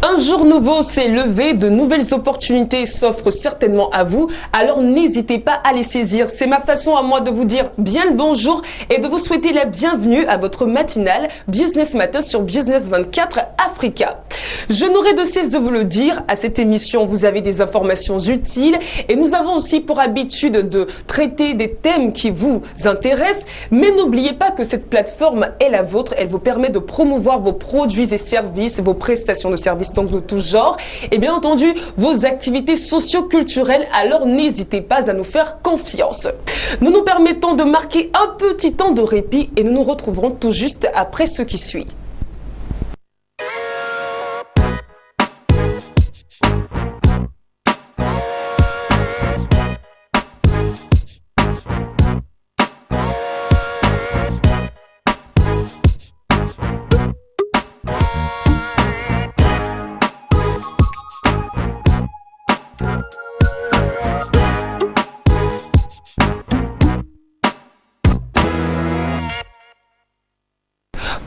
Un jour nouveau s'est levé, de nouvelles opportunités s'offrent certainement à vous, alors n'hésitez pas à les saisir. C'est ma façon à moi de vous dire bien le bonjour et de vous souhaiter la bienvenue à votre matinale Business Matin sur Business 24 Africa. Je n'aurai de cesse de vous le dire, à cette émission vous avez des informations utiles et nous avons aussi pour habitude de traiter des thèmes qui vous intéressent, mais n'oubliez pas que cette plateforme est la vôtre, elle vous permet de promouvoir vos produits et services, vos prestations de services donc de tout genre et bien entendu vos activités socio-culturelles, alors n'hésitez pas à nous faire confiance. Nous nous permettons de marquer un petit temps de répit et nous nous retrouverons tout juste après ce qui suit.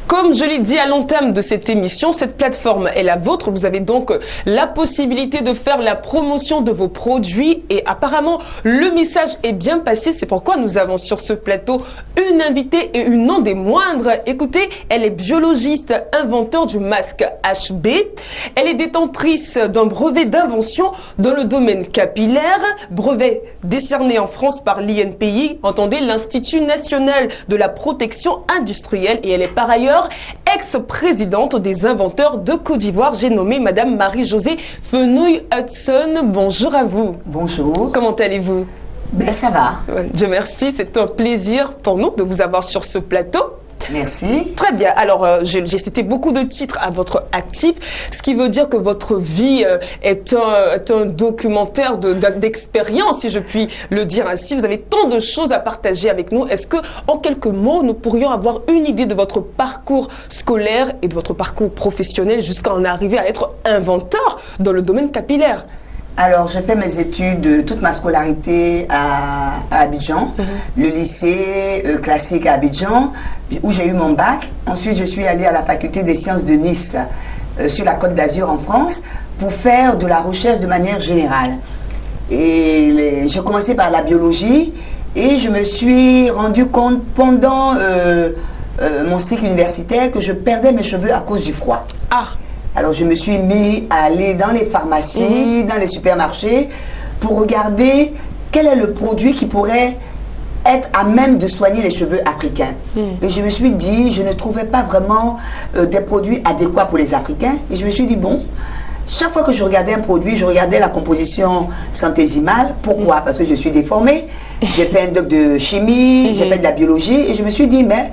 Comme je l'ai dit à l'entame de cette émission, cette plateforme est la vôtre. Vous avez donc la possibilité de faire la promotion de vos produits et apparemment le message est bien passé. C'est pourquoi nous avons sur ce plateau une invitée et une non des moindres. Écoutez, elle est biologiste, inventeur du masque HB. Elle est détentrice d'un brevet d'invention dans le domaine capillaire, brevet décerné en France par l'INPI, entendez l'Institut national de la protection industrielle, et elle est par ailleurs ex-présidente des inventeurs de Côte d'Ivoire. J'ai nommé Madame Marie-Josée Fenouil-Hudson. Bonjour à vous. Bonjour. Comment allez-vous? Ben ça va. Dieu merci, c'est un plaisir pour nous de vous avoir sur ce plateau. Merci. Très bien. Alors, j'ai cité beaucoup de titres à votre actif, ce qui veut dire que votre vie est un documentaire d'expérience, si je puis le dire ainsi. Vous avez tant de choses à partager avec nous. Est-ce que, en quelques mots, nous pourrions avoir une idée de votre parcours scolaire et de votre parcours professionnel jusqu'à en arriver à être inventeur dans le domaine capillaire? Alors, j'ai fait mes études, toute ma scolarité à Abidjan, le lycée classique à Abidjan, où j'ai eu mon bac. Ensuite, je suis allée à la faculté des sciences de Nice, sur la Côte d'Azur en France, pour faire de la recherche de manière générale. Et j'ai commencé par la biologie et je me suis rendu compte pendant mon cycle universitaire que je perdais mes cheveux à cause du froid. Ah. Alors, je me suis mis à aller dans les pharmacies, dans les supermarchés, pour regarder quel est le produit qui pourrait être à même de soigner les cheveux africains. Et je me suis dit, je ne trouvais pas vraiment des produits adéquats pour les Africains. Et je me suis dit, bon, chaque fois que je regardais un produit, je regardais la composition centésimale. Pourquoi? Parce que je suis déformée. J'ai fait un doc de chimie, j'ai fait de la biologie. Et je me suis dit, mais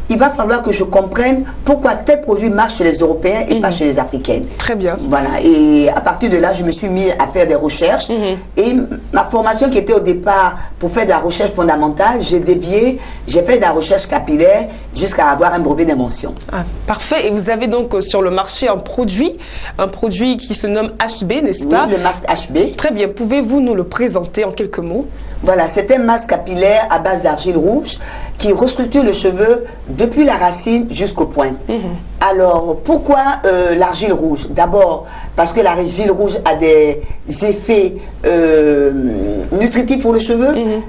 il va falloir que je comprenne pourquoi tel produit marche chez les Européens et pas chez les Africains. Très bien. Voilà. Et à partir de là, je me suis mis à faire des recherches. Et ma formation qui était au départ pour faire de la recherche fondamentale, j'ai dévié, j'ai fait de la recherche capillaire jusqu'à avoir un brevet d'invention. Ah, parfait. Et vous avez donc sur le marché un produit qui se nomme HB, n'est-ce pas? Oui, le masque HB. Très bien. Pouvez-vous nous le présenter en quelques mots? Voilà, c'est un masque capillaire à base d'argile rouge qui restructure le cheveu depuis la racine jusqu'aux pointes. Alors, pourquoi l'argile rouge? D'abord, parce que l'argile rouge a des effets nutritifs pour le cheveu.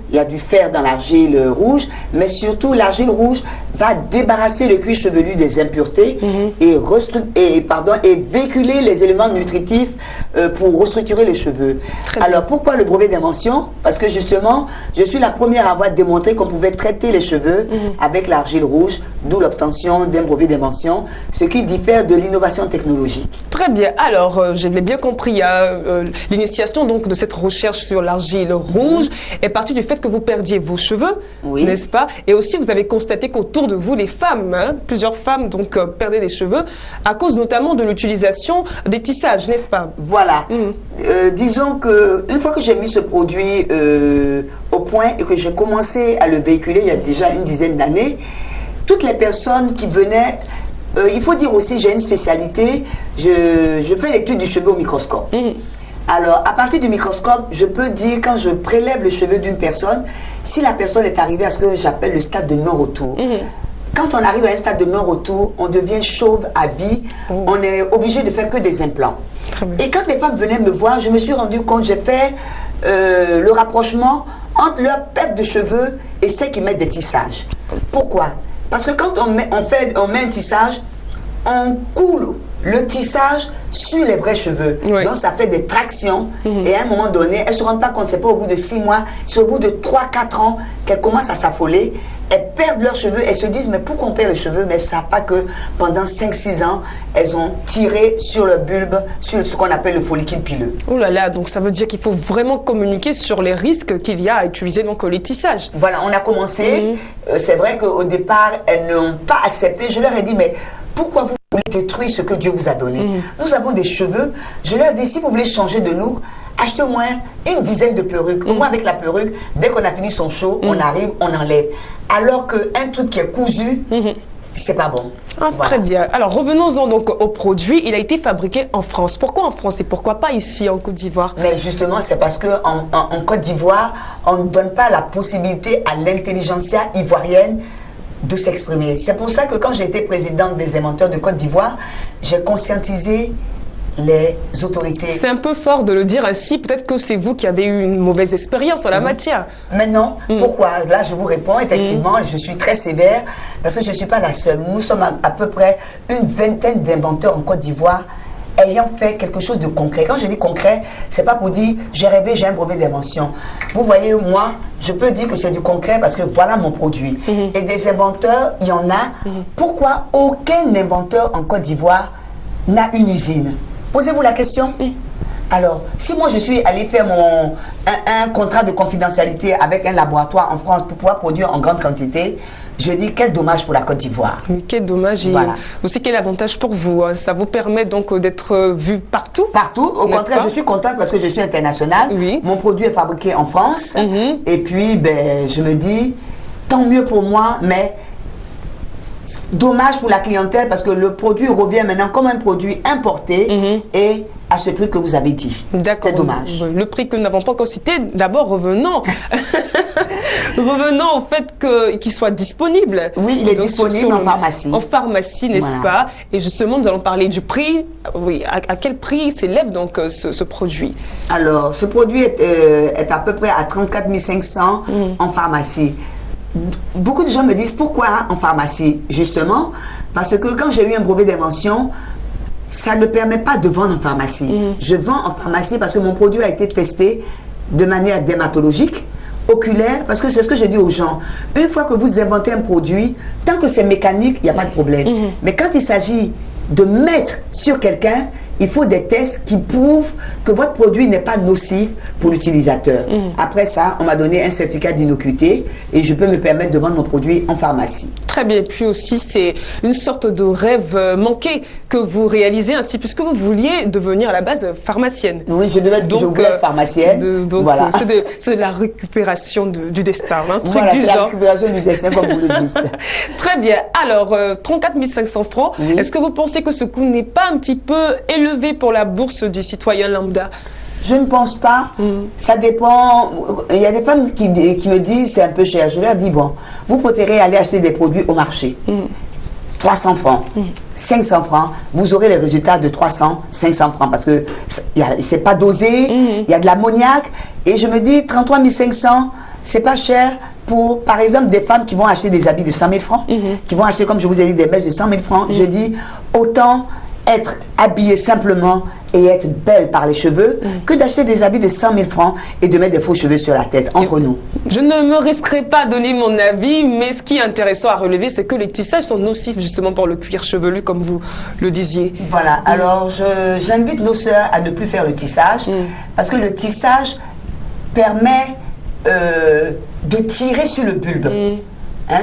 Il y a du fer dans l'argile rouge, mais surtout l'argile rouge va débarrasser le cuir chevelu des impuretés et véhiculer les éléments nutritifs pour restructurer les cheveux. Alors, pourquoi le brevet d'invention? Parce que justement, je suis la première à avoir démontré qu'on pouvait traiter les cheveux avec l'argile rouge, d'où l'obtention d'un brevet d'invention, ce qui diffère de l'innovation technologique. Très bien. Alors, je l'ai bien compris, l'initiation donc de cette recherche sur l'argile rouge est partie du fait que vous perdiez vos cheveux, n'est-ce pas? Et aussi, vous avez constaté qu'autour de vous, les femmes, plusieurs femmes donc perdaient des cheveux à cause notamment de l'utilisation des tissages, n'est-ce pas? Voilà. Disons que une fois que j'ai mis ce produit au point et que j'ai commencé à le véhiculer il y a déjà une dizaine d'années, toutes les personnes qui venaient, il faut dire aussi, j'ai une spécialité, je fais l'étude du cheveu au microscope. Alors, à partir du microscope, je peux dire, quand je prélève le cheveu d'une personne, si la personne est arrivée à ce que j'appelle le stade de non-retour. quand on arrive à un stade de non-retour, on devient chauve à vie. On est obligé de faire que des implants. Et quand les femmes venaient me voir, je me suis rendu compte, j'ai fait le rapprochement entre leur perte de cheveux et celles qui mettent des tissages. Pourquoi? Parce que quand on met un tissage, on coule le tissage sur les vrais cheveux. Oui. Donc ça fait des tractions. Et à un moment donné, elles ne se rendent pas compte, c'est pas au bout de 6 mois, c'est au bout de 3-4 ans qu'elles commencent à s'affoler. Elles perdent leurs cheveux, elles se disent mais pourquoi on perd les cheveux? Mais ça pas que pendant 5-6 ans, elles ont tiré sur le bulbe, sur ce qu'on appelle le follicule pileux. Oh là là, donc ça veut dire qu'il faut vraiment communiquer sur les risques qu'il y a à utiliser donc les tissages. Voilà, on a commencé. C'est vrai qu'au départ, elles n'ont pas accepté. Je leur ai dit mais pourquoi vous voulez détruire ce que Dieu vous a donné? Nous avons des cheveux. Je leur ai dit, si vous voulez changer de look, achetez au moins une dizaine de perruques. Au moins avec la perruque, dès qu'on a fini son show, on arrive, on enlève. Alors qu'un truc qui est cousu, c'est pas bon. Ah, voilà. Très bien. Alors revenons-en donc au produit. Il a été fabriqué en France. Pourquoi en France et pourquoi pas ici en Côte d'Ivoire? Mais justement, c'est parce qu'en Côte d'Ivoire, on ne donne pas la possibilité à l'intelligentsia ivoirienne de s'exprimer. C'est pour ça que quand j'ai été présidente des inventeurs de Côte d'Ivoire, j'ai conscientisé les autorités. C'est un peu fort de le dire ainsi. Peut-être que c'est vous qui avez eu une mauvaise expérience en la matière. Mais non. Pourquoi? Là, je vous réponds. Effectivement, je suis très sévère parce que je ne suis pas la seule. Nous sommes à peu près une vingtaine d'inventeurs en Côte d'Ivoire ayant fait quelque chose de concret. Quand je dis concret, c'est pas pour dire j'ai rêvé, j'ai un brevet d'invention. Vous voyez, moi, je peux dire que c'est du concret parce que voilà mon produit. Et des inventeurs, il y en a. Pourquoi aucun inventeur en Côte d'Ivoire n'a une usine? Posez-vous la question. Alors, si moi je suis allé faire un contrat de confidentialité avec un laboratoire en France pour pouvoir produire en grande quantité, je dis quel dommage pour la Côte d'Ivoire. Quel dommage. Voilà. Et aussi quel avantage pour vous. Ça vous permet donc d'être vu partout? Partout. Au contraire, je suis contente parce que je suis internationale. Oui. Mon produit est fabriqué en France. Et puis, ben, je me dis, tant mieux pour moi, mais dommage pour la clientèle parce que le produit revient maintenant comme un produit importé et à ce prix que vous avez dit. C'est dommage. Le prix que nous n'avons pas encore cité, d'abord revenons. Revenons au fait qu'il soit disponible. Oui, il est disponible en pharmacie. En pharmacie, n'est-ce pas? Et justement, nous allons parler du prix. Oui, à quel prix s'élève donc ce produit? Alors, ce produit est à peu près à 34 500 en pharmacie. Beaucoup de gens me disent pourquoi en pharmacie? Justement, parce que quand j'ai eu un brevet d'invention, ça ne permet pas de vendre en pharmacie. Je vends en pharmacie parce que mon produit a été testé de manière dermatologique, oculaire, parce que c'est ce que je dis aux gens. Une fois que vous inventez un produit, tant que c'est mécanique, il n'y a pas de problème. Mais quand il s'agit de mettre sur quelqu'un, il faut des tests qui prouvent que votre produit n'est pas nocif pour l'utilisateur. Après ça, on m'a donné un certificat d'innocuité et je peux me permettre de vendre mon produit en pharmacie. Très bien. Et puis aussi, c'est une sorte de rêve manqué que vous réalisez ainsi, puisque vous vouliez devenir à la base pharmacienne. Oui, je voulais être pharmacienne. Voilà. C'est de la récupération du destin. Hein, voilà, c'est la récupération du destin, comme vous le dites. Très bien. Alors, 34 500 francs, est-ce que vous pensez que ce coût n'est pas un petit peu élevé pour la bourse du citoyen lambda? Je ne pense pas. Ça dépend. Il y a des femmes qui me disent c'est un peu cher. Je leur dis bon, vous préférez aller acheter des produits au marché. 300 francs, 500 francs, vous aurez les résultats de 300, 500 francs parce que c'est pas dosé, il y a de l'ammoniac. Et je me dis 33 500, c'est pas cher pour, par exemple, des femmes qui vont acheter des habits de 100 000 francs, qui vont acheter, comme je vous ai dit, des mèches de 100 000 francs. Je dis autant être habillée simplement et être belle par les cheveux que d'acheter des habits de 100 000 francs et de mettre des faux cheveux sur la tête, entre nous. Je ne me risquerai pas à donner mon avis, mais ce qui est intéressant à relever, c'est que les tissages sont nocifs justement pour le cuir chevelu, comme vous le disiez. Voilà, alors j'invite nos sœurs à ne plus faire le tissage, parce que le tissage permet de tirer sur le bulbe. Hein,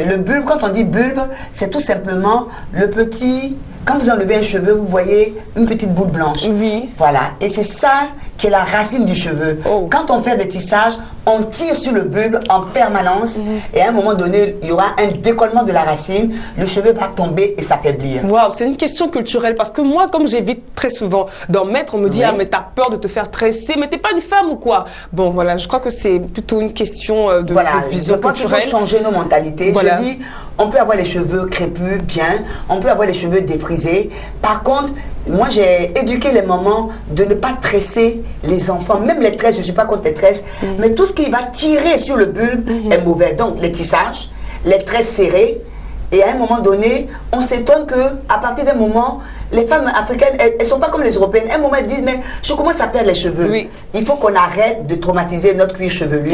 le bulbe, quand on dit bulbe, c'est tout simplement le petit... Quand vous enlevez un cheveu, vous voyez une petite boule blanche. Oui. Voilà. Et c'est ça qui est la racine du cheveu. Quand on fait des tissages, on tire sur le bulbe en permanence et à un moment donné, il y aura un décollement de la racine, le cheveu va tomber et s'affaiblir. Waouh, c'est une question culturelle parce que moi, comme j'évite très souvent d'en mettre, on me dit, ah mais t'as peur de te faire tresser, mais t'es pas une femme ou quoi? Bon voilà, je crois que c'est plutôt une question de vision culturelle. Il faut changer nos mentalités. Je dis, on peut avoir les cheveux crépus, bien, on peut avoir les cheveux défrisés. Par contre, moi, j'ai éduqué les mamans de ne pas tresser les enfants, même les tresses, je ne suis pas contre les tresses, mais tout ce qui va tirer sur le bulbe est mauvais. Donc, les tissages, les tresses serrées, et à un moment donné, on s'étonne qu'à partir d'un moment, les femmes africaines, elles ne sont pas comme les européennes. À un moment, elles disent, mais je commence à perdre les cheveux. Il faut qu'on arrête de traumatiser notre cuir chevelu.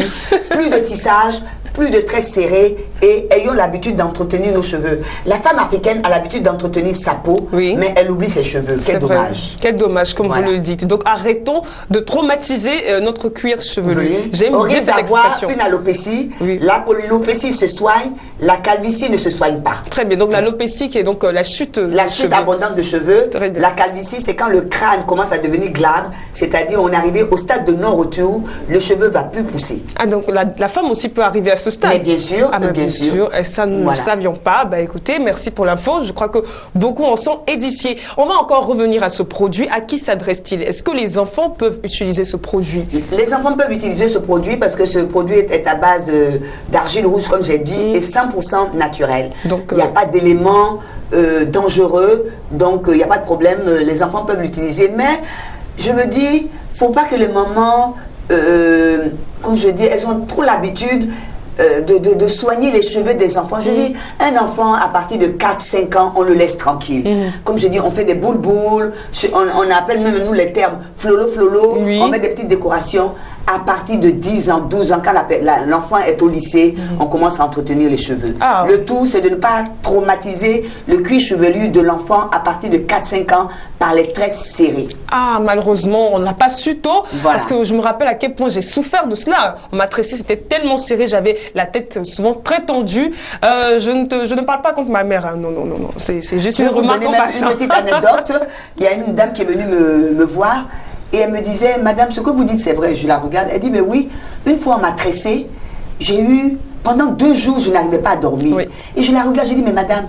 Plus de tissage, plus de tresses serrées et ayons l'habitude d'entretenir nos cheveux. La femme africaine a l'habitude d'entretenir sa peau, mais elle oublie ses cheveux. Quel dommage. Quel dommage, comme vous le dites. Donc arrêtons de traumatiser notre cuir chevelu. J'aime bien cette expression. Une alopécie, l'alopécie se soigne, la calvitie ne se soigne pas. Très bien, donc l'alopécie qui est donc la chute abondante de cheveux. La calvitie, c'est quand le crâne commence à devenir glabre, c'est-à-dire on est arrivé au stade de non-retour, le cheveu va plus pousser. Ah donc la femme aussi peut arriver à ce stade. Mais bien sûr, bien sûr. Et ça, nous ne le savions pas. Bah écoutez, merci pour l'info. Je crois que beaucoup en sont édifiés. On va encore revenir à ce produit. À qui s'adresse-t-il? Est-ce que les enfants peuvent utiliser ce produit? Les enfants peuvent utiliser ce produit parce que ce produit est à base d'argile rouge, comme j'ai dit, et 100% naturel. Donc, il n'y a pas d'éléments dangereux, donc il n'y a pas de problème. Les enfants peuvent l'utiliser. Mais je me dis, faut pas que les mamans, comme je dis, elles ont trop l'habitude de soigner les cheveux des enfants. Je dis, un enfant à partir de 4-5 ans, on le laisse tranquille. Comme je dis, on fait des boules-boules, on appelle même nous les termes flolo-flolo, on met des petites décorations. À partir de 10 ans, 12 ans, quand l'enfant est au lycée, on commence à entretenir les cheveux. Le tout, c'est de ne pas traumatiser le cuir chevelu de l'enfant à partir de 4-5 ans par les tresses serrées. Ah, malheureusement, on n'a pas su tôt, parce que je me rappelle à quel point j'ai souffert de cela. On m'a tressé, c'était tellement serré, j'avais la tête souvent très tendue. Je ne parle pas contre ma mère, hein. Non, c'est juste une remarque en passant. Une petite anecdote, il y a une dame qui est venue me voir, et elle me disait, madame, ce que vous dites, c'est vrai. Je la regarde. Elle dit, mais oui, une fois on m'a tressée, j'ai eu, pendant 2 jours, je n'arrivais pas à dormir. Et je la regarde, je dis, mais madame,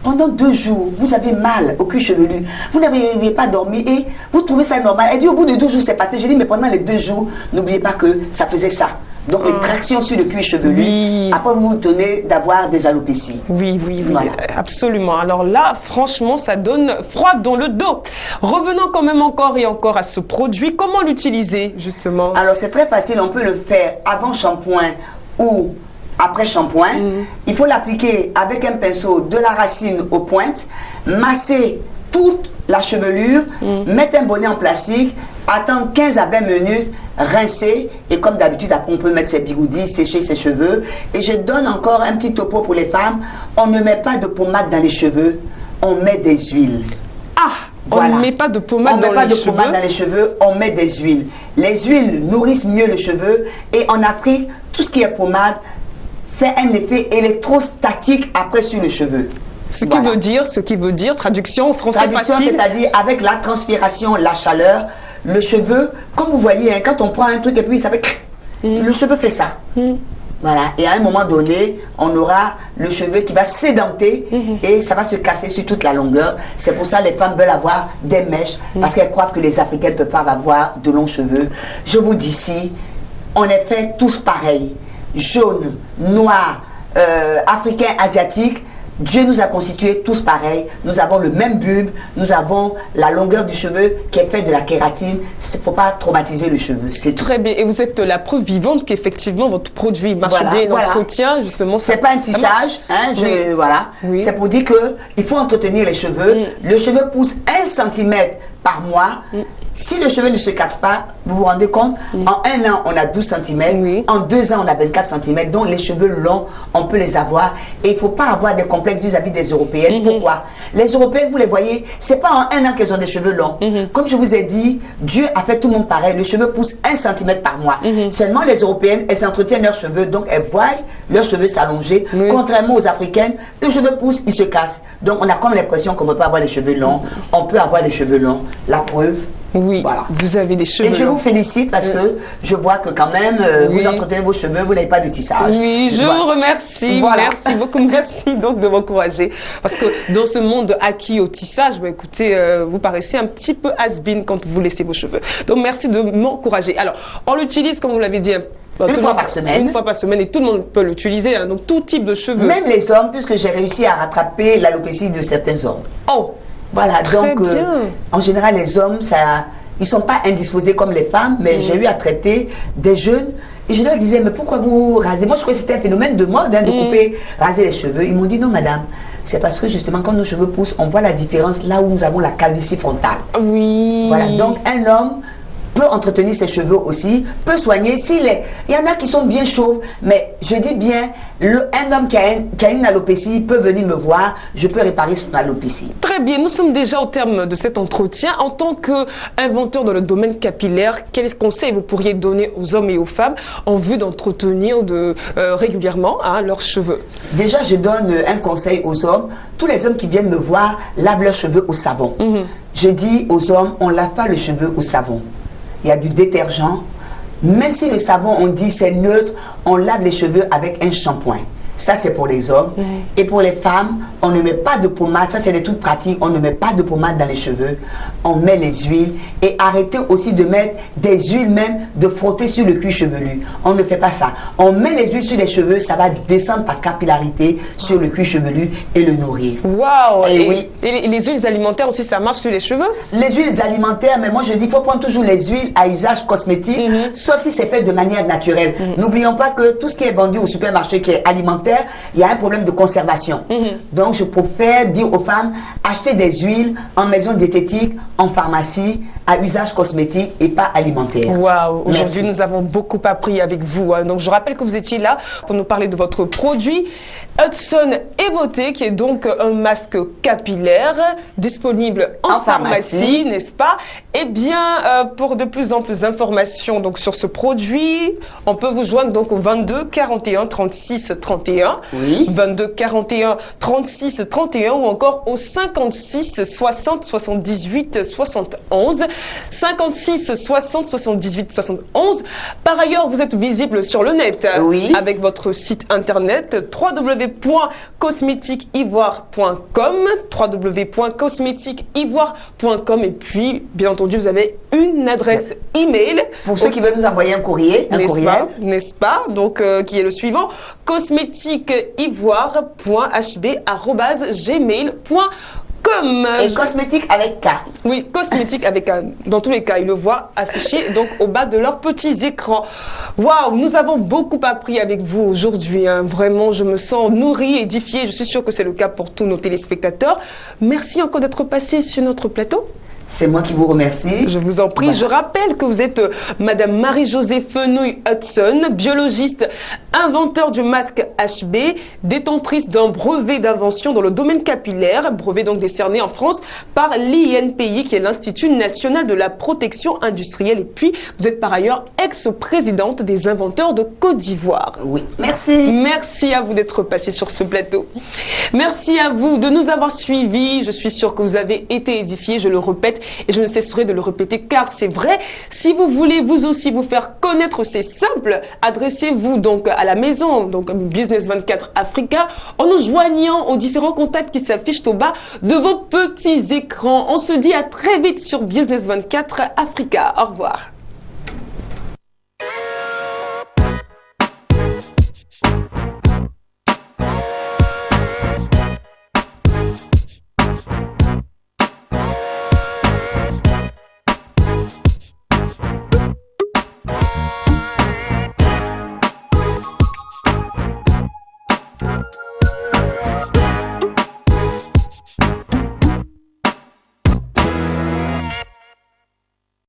pendant 2 jours, vous avez mal au cuir chevelu, vous n'arrivez pas à dormir et vous trouvez ça normal. Elle dit, au bout de 2 jours, c'est passé. Je dis, mais pendant les 2 jours, n'oubliez pas que ça faisait ça. Donc, une traction sur le cuir chevelu, après vous tenez d'avoir des alopécies. Oui, absolument. Alors là, franchement, ça donne froid dans le dos. Revenons quand même encore et encore à ce produit. Comment l'utiliser, justement? Alors, c'est très facile. On peut le faire avant shampoing ou après shampoing. Il faut l'appliquer avec un pinceau de la racine aux pointes, masser toute la chevelure, mettre un bonnet en plastique, attendre 15 à 20 minutes, rincer, et comme d'habitude, après on peut mettre ses bigoudis, sécher ses cheveux. Et je donne encore un petit topo pour les femmes, on ne met pas de pommade dans les cheveux, on met des huiles. On ne met pas de pommade dans les cheveux, on met des huiles. Les huiles nourrissent mieux le cheveu, et en Afrique, tout ce qui est pommade fait un effet électrostatique après sur le cheveu. Ce qui veut dire, traduction en français facile. C'est-à-dire avec la transpiration, la chaleur, le cheveu, comme vous voyez, hein, quand on prend un truc et puis ça fait... Le cheveu fait ça. Voilà. Et à un moment donné, on aura le cheveu qui va s'édenter et ça va se casser sur toute la longueur. C'est pour ça que les femmes veulent avoir des mèches parce qu'elles croient que les Africaines ne peuvent pas avoir de longs cheveux. Je vous dis ici, on est fait tous pareils. Jaune, noir, africain, asiatique. Dieu nous a constitués tous pareils. Nous avons le même bulbe, nous avons la longueur du cheveu qui est faite de la kératine. Il ne faut pas traumatiser le cheveu. C'est très bien. Et vous êtes la preuve vivante qu'effectivement votre produit marche bien, l'entretien, justement. C'est pas un tissage, hein, c'est pour dire qu'il faut entretenir les cheveux. Le cheveu pousse 1 cm par mois. Si le cheveu ne se casse pas, vous vous rendez compte, en 1 an, on a 12 cm, en 2 ans, on a 24 cm, donc les cheveux longs, on peut les avoir. Et il ne faut pas avoir des complexes vis-à-vis des Européennes. Pourquoi? Les Européennes, vous les voyez, ce n'est pas en 1 an qu'elles ont des cheveux longs. Comme je vous ai dit, Dieu a fait tout le monde pareil, le cheveu pousse 1 cm par mois. Seulement les Européennes, elles entretiennent leurs cheveux, donc elles voient leurs cheveux s'allonger. Contrairement aux Africaines, le cheveu pousse, il se casse. Donc on a comme l'impression qu'on ne peut pas avoir les cheveux longs. On peut avoir les cheveux longs. La preuve, Oui, voilà. Vous avez des cheveux Et je longs. vous félicite parce que je vois que quand même, Oui. vous entretenez vos cheveux, vous n'avez pas de tissage. Oui, je vous remercie. Voilà. Merci beaucoup. Merci donc de m'encourager. Parce que dans ce monde acquis au tissage, bah, écoutez, vous paraissez un petit peu has-been quand vous laissez vos cheveux. Donc, merci de m'encourager. Alors, on l'utilise, comme vous l'avez dit, Une fois par semaine. Une fois par semaine. Et tout le monde peut l'utiliser. Hein, donc, tout type de cheveux. Même les hommes, puisque j'ai réussi à rattraper l'alopécie de certains hommes. Oh, Voilà, très donc bien. En général, les hommes, ils ne sont pas indisposés comme les femmes, mais j'ai eu à traiter des jeunes et je leur disais, mais pourquoi vous rasez? Moi, je croyais que c'était un phénomène de mode de couper, raser les cheveux. Ils m'ont dit, non, madame, c'est parce que justement, quand nos cheveux poussent, on voit la différence là où nous avons la calvitie frontale. Oui. Voilà, donc un homme peut entretenir ses cheveux aussi, peut soigner. Il y en a qui sont bien chauves, mais je dis bien, un homme qui a une alopécie peut venir me voir, je peux réparer son alopécie. Très bien, nous sommes déjà au terme de cet entretien. En tant qu'inventeur dans le domaine capillaire, quels conseils vous pourriez donner aux hommes et aux femmes en vue d'entretenir régulièrement leurs cheveux? Déjà, je donne un conseil aux hommes. Tous les hommes qui viennent me voir lavent leurs cheveux au savon. Je dis aux hommes, on ne lave pas les cheveux au savon. Il y a du détergent. Même si le savon, on dit c'est neutre, on lave les cheveux avec un shampoing. Ça, c'est pour les hommes. Et pour les femmes, on ne met pas de pommade. Ça, c'est des trucs pratiques. On ne met pas de pommade dans les cheveux. On met les huiles. Et arrêtez aussi de mettre des huiles même, de frotter sur le cuir chevelu. On ne fait pas ça. On met les huiles sur les cheveux, ça va descendre par capillarité sur le cuir chevelu et le nourrir. Waouh! Et oui. Et les huiles alimentaires aussi, ça marche sur les cheveux? Les huiles alimentaires, mais moi je dis, il faut prendre toujours les huiles à usage cosmétique, sauf si c'est fait de manière naturelle. N'oublions pas que tout ce qui est vendu au supermarché qui est alimentaire, il y a un problème de conservation. Donc je préfère dire aux femmes, achetez des huiles en maison diététique, en pharmacie, à usage cosmétique et pas alimentaire. Waouh! Aujourd'hui, Merci. nous avons beaucoup appris avec vous. Hein. Donc, je rappelle que vous étiez là pour nous parler de votre produit Hudson et Beauté, qui est donc un masque capillaire disponible en pharmacie, n'est-ce pas? Eh bien, pour de plus en plus d'informations donc sur ce produit, on peut vous joindre donc au 22 41 36 31, Oui. 22 41 36 31 ou encore au 56 60 78 71, 56 60 78 71. Par ailleurs, vous êtes visible sur le net Oui. avec votre site internet www.cosmétiqueivoire.com, www.cosmétiqueivoire.com, et puis bien entendu vous avez une adresse email Pour ceux qui veulent nous envoyer un courrier, n'est-ce pas, donc qui est le suivant, cosmétiqueivoire.hb@gmail.com. et cosmétique avec K. Oui, cosmétique avec un. Dans tous les cas, ils le voient affiché donc au bas de leurs petits écrans. Waouh, nous avons beaucoup appris avec vous aujourd'hui. Hein. Vraiment, je me sens nourrie, édifiée. Je suis sûre que c'est le cas pour tous nos téléspectateurs. Merci encore d'être passé sur notre plateau. C'est moi qui vous remercie. Je vous en prie. Voilà. Je rappelle que vous êtes Madame Marie-Josée Fenouil Hudson, biologiste, inventeur du masque HB, détentrice d'un brevet d'invention dans le domaine capillaire, brevet donc décerné en France par l'INPI, qui est l'Institut national de la protection industrielle. Et puis, vous êtes par ailleurs ex-présidente des inventeurs de Côte d'Ivoire. Oui, merci. Merci à vous d'être passé sur ce plateau. Merci à vous de nous avoir suivis. Je suis sûre que vous avez été édifiés, je le répète, et je ne cesserai de le répéter car c'est vrai. Si vous voulez vous aussi vous faire connaître, c'est simple. Adressez-vous donc à la maison, donc Business 24 Africa, en nous joignant aux différents contacts qui s'affichent au bas de vos petits écrans. On se dit à très vite sur Business 24 Africa. Au revoir.